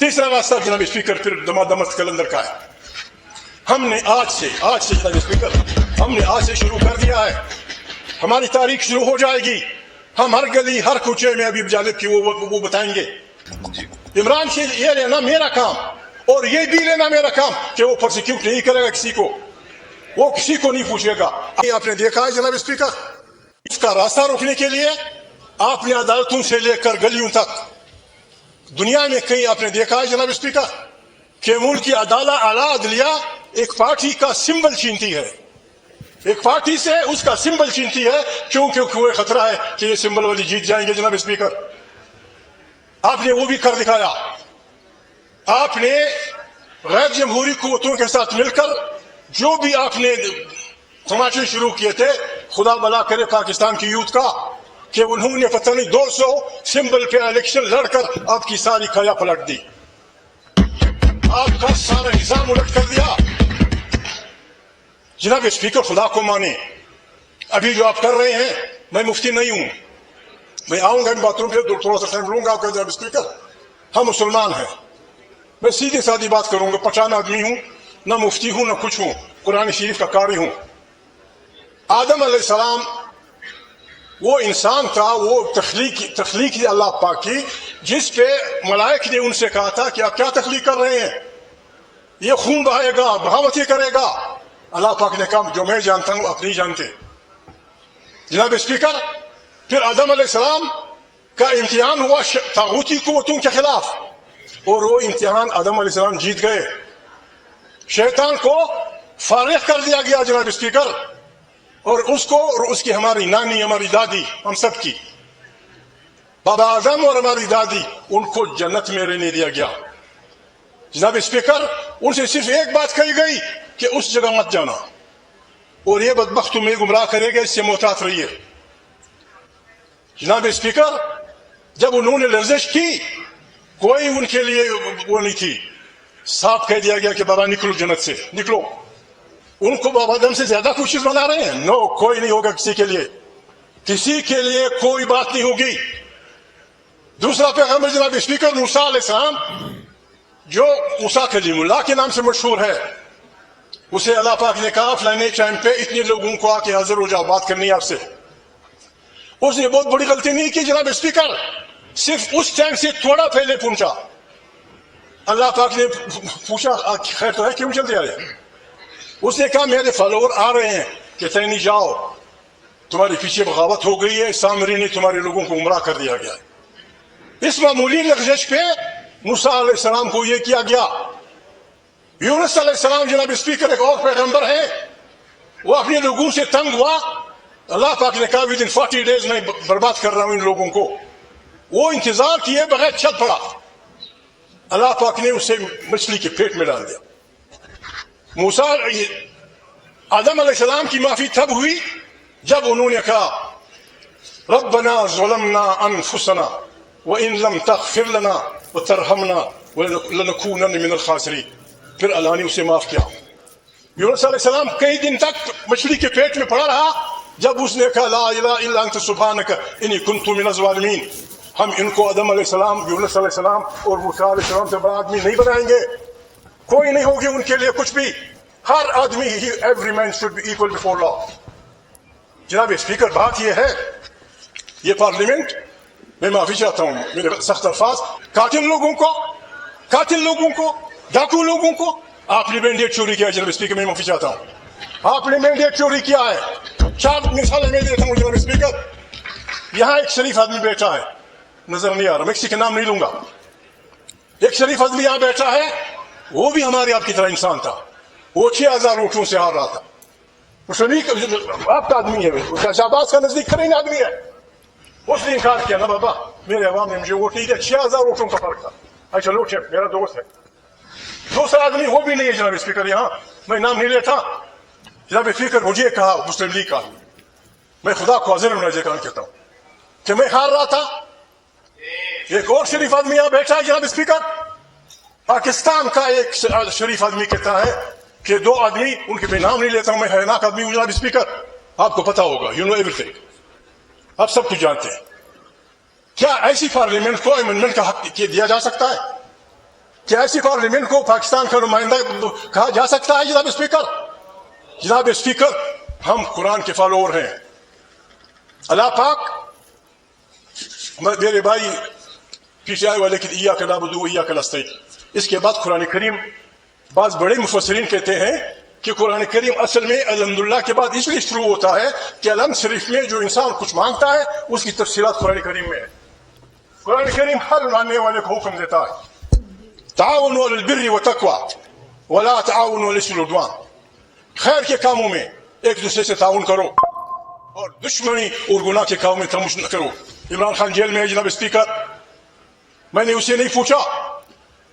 تیسرا راستہ جناب اسپیکر پھر دمت کلندر کا ہے. ہم نے آج سے جناب اسپیکر ہم نے آج سے شروع کر دیا ہے. ہماری تاریخ شروع ہو جائے گی. ہم ہر گلی ہر کوچے میں ابھی جانب کی وہ بتائیں گے. عمران سے یہ لینا میرا کام اور یہ بھی لینا میرا کام کہ وہ پرسیکیوٹ نہیں کرے گا کسی کو, وہ کسی کو نہیں پوچھے گا. آپ نے دیکھا ہے جناب اسپیکر, اس کا راستہ روکنے کے لیے آپ نے عدالتوں سے لے کر گلیوں تک دنیا میں کہیں آپ نے دیکھا ہے جناب اسپیکر کہ ملک کی اعلیٰ عدلیہ ایک پارٹی کا سمبل چھینتی ہے, ایک پارٹی سے اس کا سمبل چھینتی ہے کیونکہ کوئی خطرہ ہے کہ یہ سمبل والی جیت جائیں گے. جناب اسپیکر آپ نے وہ بھی کر دکھایا. آپ نے غیر جمہوری قوتوں کے ساتھ مل کر جو بھی آپ نے تماشے شروع کیے تھے, خدا بلا کرے پاکستان کی یوتھ کا کہ انہوں نے پتہ نہیں 200 سمبل پہ الیکشن لڑ کر آپ کی ساری کھایا پلٹ دی, آپ کا سارا نظام الٹ کر دیا. جناب اسپیکر خدا کو مانے, ابھی جو آپ کر رہے ہیں, میں مفتی نہیں ہوں, میں آؤں گا ان باتوں پہ تھوڑا سا ٹائم لوں گا. جناب اسپیکر ہم مسلمان ہیں, میں سیدھی سادی بات کروں گا. پٹھان آدمی ہوں, نہ مفتی ہوں نہ کچھ ہوں, قرآن شریف کا قاری ہوں. آدم علیہ السلام وہ انسان تھا, وہ تخلیق تھی اللہ پاک کی, جس پہ ملائک نے ان سے کہا تھا کہ آپ کیا تخلیق کر رہے ہیں, یہ خون بہائے گا, بغاوتیں کرے گا. اللہ پاک نے کہا جو میں جانتا ہوں آپ نہیں جانتے. جناب اسپیکر پھر آدم علیہ السلام کا امتحان ہوا طاغوتی قوتوں کے خلاف, اور وہ امتحان آدم علیہ السلام جیت گئے. شیطان کو فارغ کر دیا گیا جناب اسپیکر, اور اس کو اور اس کی ہماری نانی, ہماری دادی, ہم سب کی بابا اعظم اور ہماری دادی, ان کو جنت میں رہنے دیا گیا. جناب اسپیکر ان سے صرف ایک بات کہی گئی کہ اس جگہ مت جانا, اور یہ بدبخت تمہیں گمراہ کرے گا, اس سے محتاط رہیے. جناب اسپیکر جب انہوں نے لرزش کی, کوئی ان کے لیے وہ نہیں تھی, صاف کہہ دیا گیا کہ بابا نکلو جنت سے, نکلو. ان کو بابا آدم سے زیادہ کوشش بنا رہے ہیں. نو, کوئی نہیں ہوگا کسی کے لیے, کسی کے لیے کوئی بات نہیں ہوگی. دوسرا پیغمبر جناب اسپیکر موسیٰ علیہ السلام, جو موسیٰ کلیم اللہ کے نام سے مشہور ہے, اسے اللہ پاک نے کہا فلانے ٹائم پہ اتنے لوگوں کو آ کے حاضر ہو جاؤ, بات کرنی ہے آپ سے. اس نے بہت بڑی غلطی نہیں کی جناب اسپیکر, صرف اس ٹائم سے تھوڑا پہلے پہنچا. اللہ پاک نے پوچھا خیر تو ہے, کیوں جلدی آئے؟ اس نے کہا میرے فالوور آ رہے ہیں کہ نہیں جاؤ, تمہارے پیچھے بغاوت ہو گئی ہے, سامری نے تمہارے لوگوں کو گمراہ کر دیا گیا. اس معمولی لغزش پہ موسیٰ علیہ السلام کو یہ کیا گیا. یونس علیہ السلام جناب اسپیکر ایک اور پیغمبر ہے, وہ اپنے لوگوں سے تنگ ہوا. اللہ پاک نے کہا ودن 40 days میں برباد کر رہا ہوں ان لوگوں کو. وہ انتظار کیے بغیر چھت پڑا, اللہ پاک نے اسے مچھلی کے پیٹ میں ڈال دیا. موسیٰ آدم علیہ السلام کی معافی تب ہوئی جب انہوں نے کہا ربنا ظلمنا انفسنا وان لم تغفر لنا وترحمنا لنكونن من الخاسرین. پھر اللہ نے اسے معاف کیا. یونس علیہ السلام کئی دن تک مچھلی کے پیٹ میں پڑا رہا, جب اس نے کہا لا الہ الا انت سبحانک انی کنت من الظالمین. ہم ان کو آدم علیہ السلام, یونس علیہ السلام اور موسیٰ علیہ السلام سے بڑا آدمی نہیں بنائیں گے. کوئی نہیں ہوگی ان کے لیے کچھ بھی. ہر آدمی, every man should be equal before law. جناب اسپیکر بات یہ ہے, یہ پارلیمنٹ, میں معافی چاہتا ہوں میرے سخت الفاظ, قاتل لوگوں کو ڈاکو لوگوں کو آپ نے مینڈیٹ چوری کیا. جناب اسپیکر میں معافی چاہتا ہوں, آپ نے مینڈیٹ چوری کیا ہے. 4 مثالیں میں دیتا ہوں جناب اسپیکر. یہاں ایک شریف آدمی بیٹھا ہے, نظر نہیں آ رہا, میں کسی کا نام نہیں لوں گا. ایک شریف آدمی یہاں بیٹھا ہے, وہ بھی ہمارے آپ کی طرح انسان تھا. وہ 6000 ووٹوں سے ہار رہا تھا. وہ شریف آپ کا آدمی ہے, شہباز کا نزدیک ترین آدمی ہے. اس نے انکار کیا, نا بابا میرے عوام نے مجھے ووٹ نہیں دیا, 6000 ووٹوں کا فرق تھا. اچھا لو میرا دوست ہے. دوسرا آدمی وہ بھی نہیں ہے جناب اسپیکر, یہاں میں نام نہیں لیتا. جناب اسپیکر مجھے کہا مسلم لیگ کا, میں خدا کو حاضر ہونا جگہ کہتا ہوں کہ میں ہار رہا تھا. ایک اور شریف آدمی یہاں بیٹھا ہے جناب اسپیکر, پاکستان کا ایک شریف آدمی کہتا ہے کہ 2 آدمی, ان کے میں نام نہیں لیتا ہوں, میں حیرناک آدمی ہوں جناب اسپیکر, آپ کو پتا ہوگا, یو نو ایوری تھنگ, آپ سب کچھ جانتے ہیں. کیا ایسی پارلیمنٹ کو امنڈمنٹ کا حق دیا جا سکتا ہے؟ کہ ایسی پارلیمنٹ کو پاکستان کا نمائندہ کہا جا سکتا ہے؟ جناب اسپیکر، جناب اسپیکر، ہم قرآن کے فالوور ہیں. اللہ پاک، میرے بھائی پی ٹی آئی والے کی ایاک نعبد و ایاک نستعین، اس کے بعد قرآن کریم، بعض بڑے مفسرین کہتے ہیں کہ قرآن کریم اصل میں الحمدللہ کے بعد اس لیے شروع ہوتا ہے کہ الحمد شریف میں جو انسان کچھ مانگتا ہے اس کی تفصیلات قرآن کریم میں ہے. قرآن کریم ہر ماننے والے کو حکم دیتا ہے، تعاونوا علی البر والتقوی ولا تعاونوا علی الإثم والعدوان، خیر کے کاموں میں ایک دوسرے سے تعاون کرو اور دشمنی اور گناہ کے کاموں میں تمش نہ کرو. عمران خان جیل میں ہے جناب اسپیکر، میں نے اسے نہیں پوچھا،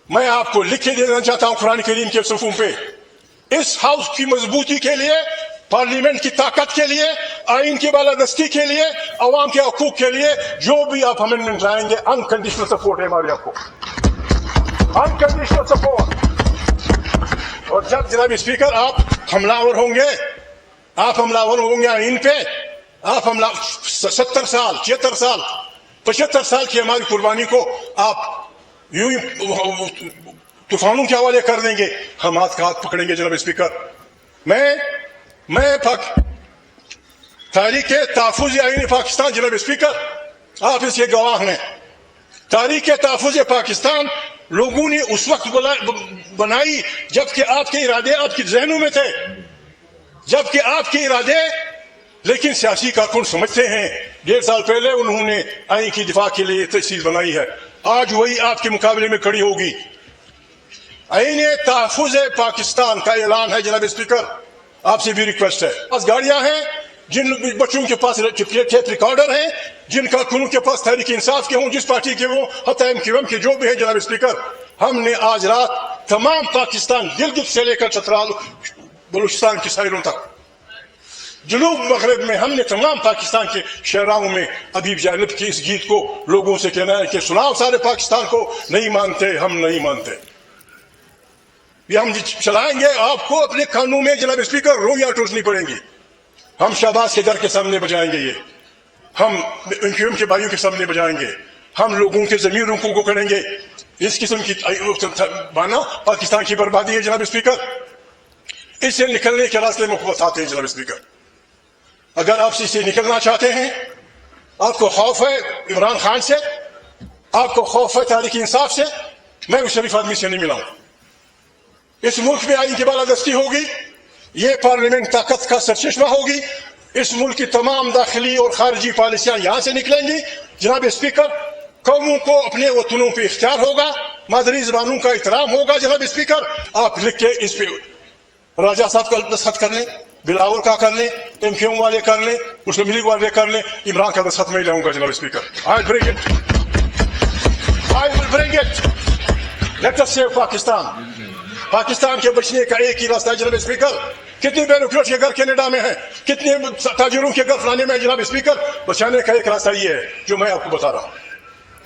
میں آپ کو لکھ کے دینا چاہتا ہوں قرآن کریم کے صفحوں پہ، اس ہاؤس کی مضبوطی کے لیے، پارلیمنٹ کی طاقت کے لیے، آئین کی بالادستی کے لیے، عوام کے حقوق کے لیے جو بھی آپ امینڈمنٹ لائیں گے، انکنڈیشنل سپورٹ ہے ہماری آپ کو، انکنڈیشنل سپورٹ. اور جب جناب اسپیکر آپ حملہ آور ہوں گے آئین پہ، آپ 70 سال 76 سال 75 سال کی ہماری قربانی کو آپ یوں ہی طوفانوں کے حوالے کر دیں گے، ہم ہاتھ کا ہاتھ پکڑیں گے. جناب اسپیکر، میں تاریخ تحفظ آئین پاکستان، جناب اسپیکر آپ اس کے گواہ ہیں، تاریخ تحفظ پاکستان لوگوں نے اس وقت بنائی جبکہ آپ کے ارادے آپ کے ذہنوں میں تھے، جبکہ آپ کے ارادے، لیکن سیاسی کارکن سمجھتے ہیں 1.5 سال پہلے انہوں نے آئین کی دفاع کے لیے تحصیل بنائی ہے، آج وہی آپ کے مقابلے میں کھڑی ہوگی. آئین تحفظ پاکستان کا اعلان ہے. جناب اسپیکر آپ سے بھی ریکویسٹ ہے، پاس گاڑیاں ہیں، جن بچوں کے پاس ٹیپ ریکارڈر ہیں، جن کارکنوں کے پاس تحریک انصاف کے ہوں، جس پارٹی کے ہوں، حتی MQM کے جو بھی ہیں، جناب اسپیکر ہم نے آج رات تمام پاکستان، گلگت سے لے کر چترال بلوچستان کی ساحلوں تک، جنوب مغرب میں، ہم نے تمام پاکستان کے شہراؤں میں ابھی جانب کی اس گیت کو لوگوں سے کہنا ہے کہ سناؤ سارے پاکستان کو، نہیں مانتے ہم نہیں مانتے. یہ ہم چلائیں گے، آپ کو اپنے کانوں میں جناب اسپیکر رویاں ٹوٹنی پڑیں گی. ہم شہباز کے گھر کے سامنے بجائیں گے، یہ ہم MQM کے بھائیوں کے سامنے بجائیں گے، ہم لوگوں کے ضمیروں کو کریں گے. اس قسم کی بانا پاکستان کی بربادی ہے. جناب اسپیکر اس سے نکلنے کے راستے میں بتاتے ہیں. جناب اسپیکر اگر آپ سے نکلنا چاہتے ہیں، آپ کو خوف ہے عمران خان سے، آپ کو خوف ہے تحریک انصاف سے، میں اس شریف آدمی سے نہیں ملا ہوں. اس ملک میں آئین کی بالادستی ہوگی، یہ پارلیمنٹ طاقت کا سرچشمہ ہوگی، اس ملک کی تمام داخلی اور خارجی پالیسیاں یہاں سے نکلیں گی. جناب اسپیکر قوموں کو اپنے وطنوں پہ اختیار ہوگا، مادری زبانوں کا احترام ہوگا. جناب اسپیکر آپ لکھ کے اس پہ راجہ صاحب کا دستخط کر لیں، بلاول کا کر لیں، MQM والے کر لیں، مسلم لیگ والے کر لیں، عمران کا دستخط میں لاؤں گا. جناب speaker I will bring it. Let us save Pakistan. Pakistan کے بچنے کا ایک ہی راستہ ہے. جناب اسپیکر کتنے بیروکریٹ کے گھر کینیڈا میں ہیں، کتنے تاجروں کے گھر فلانے میں ہیں. جناب اسپیکر بچانے کا ایک راستہ یہ ہے جو میں آپ کو بتا رہا ہوں.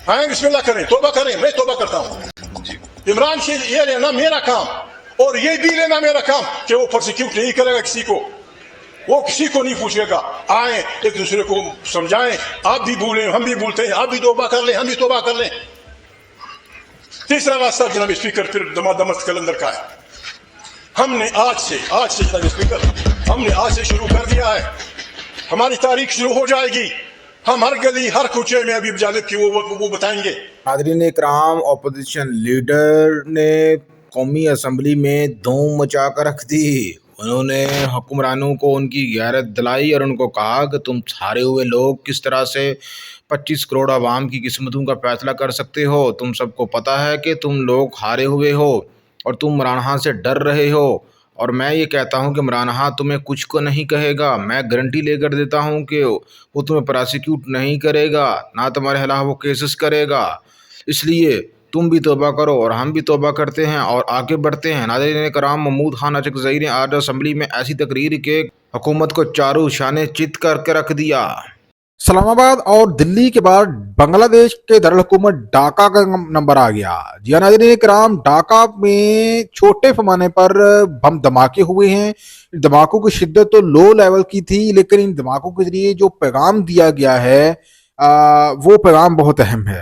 آئیں بسم اللہ کریں، توبہ کریں. میں توبہ کرتا ہوں. عمران سے یہ لینا میرا کام اور یہ بھی لینا میرا کام کہ وہ پرسیکیوٹ نہیں کرے گا کسی کو، وہ کسی کو نہیں پوچھے گا. آئیں ایک دوسرے کو سمجھائیں، آپ بھی بھولیں ہم بھی بھولتے ہیں، آپ بھی توبہ کر لیں ہم بھی توبہ کر لیں. تیسرا راستہ جناب اسپیکر پھر دمت کلندر کا ہے. ہم نے آج سے جناب اسپیکر ہم نے آج سے شروع کر دیا ہے. ہماری تاریخ شروع ہو جائے گی. ہم ہر گلی ہر کوچے میں ابھی جانب کی وہ بتائیں گے. ناظرین اکرام، اپوزیشن لیڈر نے قومی اسمبلی میں دھوم مچا کر رکھ دی. انہوں نے حکمرانوں کو ان کی غیرت دلائی اور ان کو کہا کہ تم ہارے ہوئے لوگ کس طرح سے 25 کروڑ عوام کی قسمتوں کا فیصلہ کر سکتے ہو. تم سب کو پتہ ہے کہ تم لوگ ہارے ہوئے ہو اور تم عمران خان سے ڈر رہے ہو. اور میں یہ کہتا ہوں کہ عمران خان تمہیں کچھ کو نہیں کہے گا. میں گارنٹی لے کر دیتا ہوں کہ وہ تمہیں پراسیکیوٹ نہیں کرے گا، نہ تمہارے خلاف وہ کیسز کرے گا. اس لیے تم بھی توبہ کرو اور ہم بھی توبہ کرتے ہیں اور آگے بڑھتے ہیں. ناظرین کرام، محمود خان اچکزئی نے آج اسمبلی میں ایسی تقریر کہ حکومت کو چاروں شانے چت کر کے رکھ دیا. اسلام آباد اور دلی کے بعد بنگلہ دیش کے دارالحکومت ڈھاکہ کا نمبر آ گیا. جی ناظرین کرام، ڈھاکہ میں چھوٹے پیمانے پر بم دھماکے ہوئے ہیں. دھماکوں کی شدت تو لو لیول کی تھی، لیکن ان دھماکوں کے ذریعے جو پیغام دیا گیا ہے وہ پیغام بہت اہم ہے.